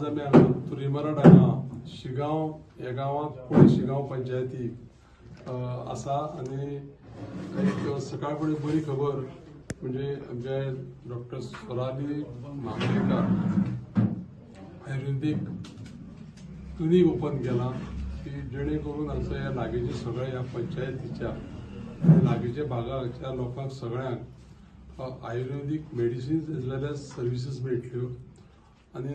आज आमी हांगा तुरीमरड हांगा शिगांव ह्या गांवांत पुणे शिगांव पंचायतीक आसा आनी एक सकाळ फुडें बरी खबर म्हणजे आमचे डॉक्टर स्वराली मामलेकार आयुर्वेदीक क्लिनीक ओपन केला की जेणे करून हांगसर ह्या लागींच्या सगळ्या ह्या पंचायतीच्या लागींच्या भागाच्या लोकांक सगळ्यांक आयुर्वेदीक मेडिसिन्स एज वेल एज सर्विसीस मेळटल्यो. आनी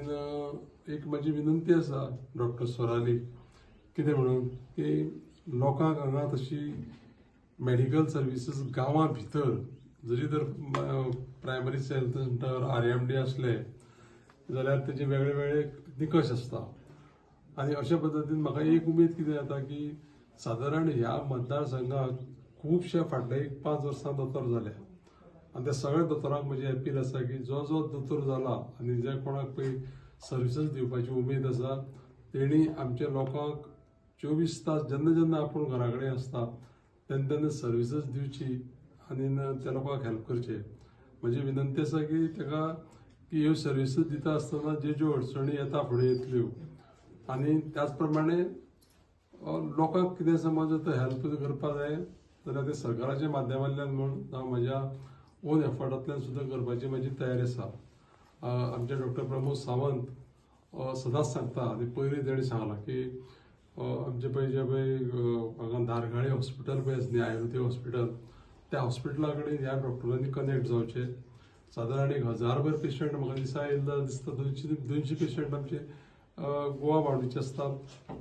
एक माझी विनंती आसा डॉक्टर स्वराली कितें म्हणून की लोकांक हांगा तशी मेडिकल सर्विसीस गांवां भितर जरी तर प्रायमरी हेल्थ सेंटर RMD असले जाल्यार तेजे वेगळे वेगळे निकश आसता. आनी अशा पद्दतीन म्हाका एक उमेद कितें जाता की सादारण ह्या मतदारसंघाक खुबशे फाटल्या 5 वर्सां दोतोर जाल्या आनी त्या सगळ्या दोतोरांक म्हजी अपील आसा की जो जो दोतोर जाला आनी जे कोणाक पळय सर्विसीस दिवपाची उमेद आसा तेणी आमच्या लोकांक 24 तास जेन्ना जेन्ना आपूण घरा कडेन आसता तेन्ना तेन्ना सर्विसीस दिवची आनी त्या लोकांक हेल्प करचें. म्हजी विनंती आसा की ताका की ह्यो सर्विसीस दिता आसतना ज्यो ज्यो अडचणी येता फुडें येतल्यो आनी त्याच प्रमाणे लोकांक कितें समज हेल्प करपा जाय जाल्यार ते सरकाराच्या माध्यमांतल्यान म्हण जावं म्हज्या ओन एफर्टांतल्यान सुद्दां करपाची म्हजी तयारी आसा. आमचे डॉक्टर प्रमोद सावंत सदांच सांगता आनी पयलीं ताणें सांगलां की आमचे पळय जे पळय हांगा दारगाळे हॉस्पिटल पळय आसा न्ही आयुर्वेदीक हॉस्पिटल त्या हॉस्पिटला कडेन ह्या डॉक्टरांनी कनेक्ट जावचे. सादारण 1000 पेशंट म्हाका दिसा येयला दिसता 200 पेशंट आमचे गोवा बाउंड्रीचे असतात.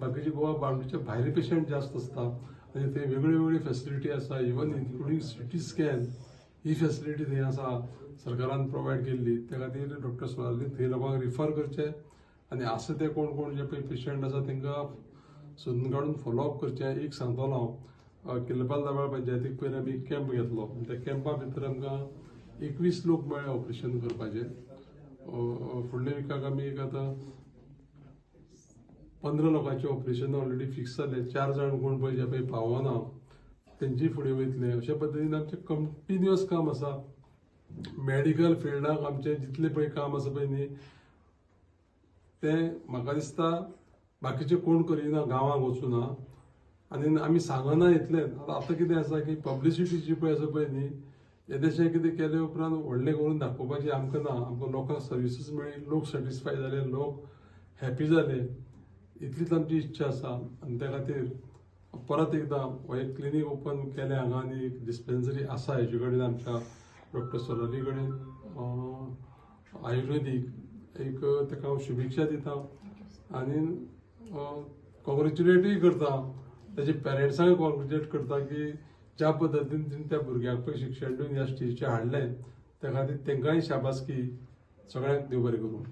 बाकीचे गोवा बाउंड्रीचे भायले पेशंट जास्त असतात आनी थंय वेगळ्यो वेगळ्यो फेसिलिटी आसा इवन इन्क्लुडींग CT स्कॅन ही फेसिलिटी थंय आसा सरकारान प्रोवायड केल्ली. त्या खातीर डॉक्टर स्वराली थंय लोकांक रिफर करचे आनी आसा ते कोण कोण जे पळय पेशंट आसा तांकां सोदून काडून फॉलोअप करचें. एक सांगतलो हांव किल्लपाल दाबाळ पंचायतीक पयर आमी एक कॅम्प घेतलो त्या कॅम्पा भितर आमकां 21 लोक मेळ्ळे ऑपरेशन करपाचे. फुडल्या विकाक आमी एक आतां 15 लोकांचे ऑपरेशन ऑलरेडी फिक्स जाले. 4 जाण कोण पळय जे पळय पावना तेंची फुडें वयतले. अशा पद्दतीन आमचें कंटिन्युअस काम आसा. मेडिकल फिल्डाक आमचें जितलें पळय काम आसा पळय न्ही तें म्हाका दिसता बाकीचे कोण करिना गांवांक वचूना आनी आमी सांगना इतलेंच. आतां कितें आसा की पब्लिसिटी जी पळय आसा पळय न्ही येदेशें कितें केले उपरांत व्हडलें करून दाखोवपाचें आमकां ना. आमकां लोकांक सर्विसीस मेळ्ळी लोक सॅटिस्फाय जाले लोक हॅपी जाले इतलीच आमची इच्छा आसा. आनी त्या खातीर परत एकदां हो एक क्लिनीक ओपन केलें हांगा आनी एक डिस्पेन्सरी आसा हेजे कडेन आमच्या डॉक्टर स्वराली कडेन आयुर्वेदीक एक ताका हांव शुभेच्छा दिता आनी कॉंग्रेच्युलेटूय करता. ताजे पेरंट्सांक कॉंग्रेच्युलेट करता की ज्या पद्दतीन तिणें त्या भुरग्याक पळय शिक्षण दिवन ह्या स्टेजीचेर हाडलें त्या खातीर तांकांय शाबासकी. सगळ्यांक देव बरें करूं.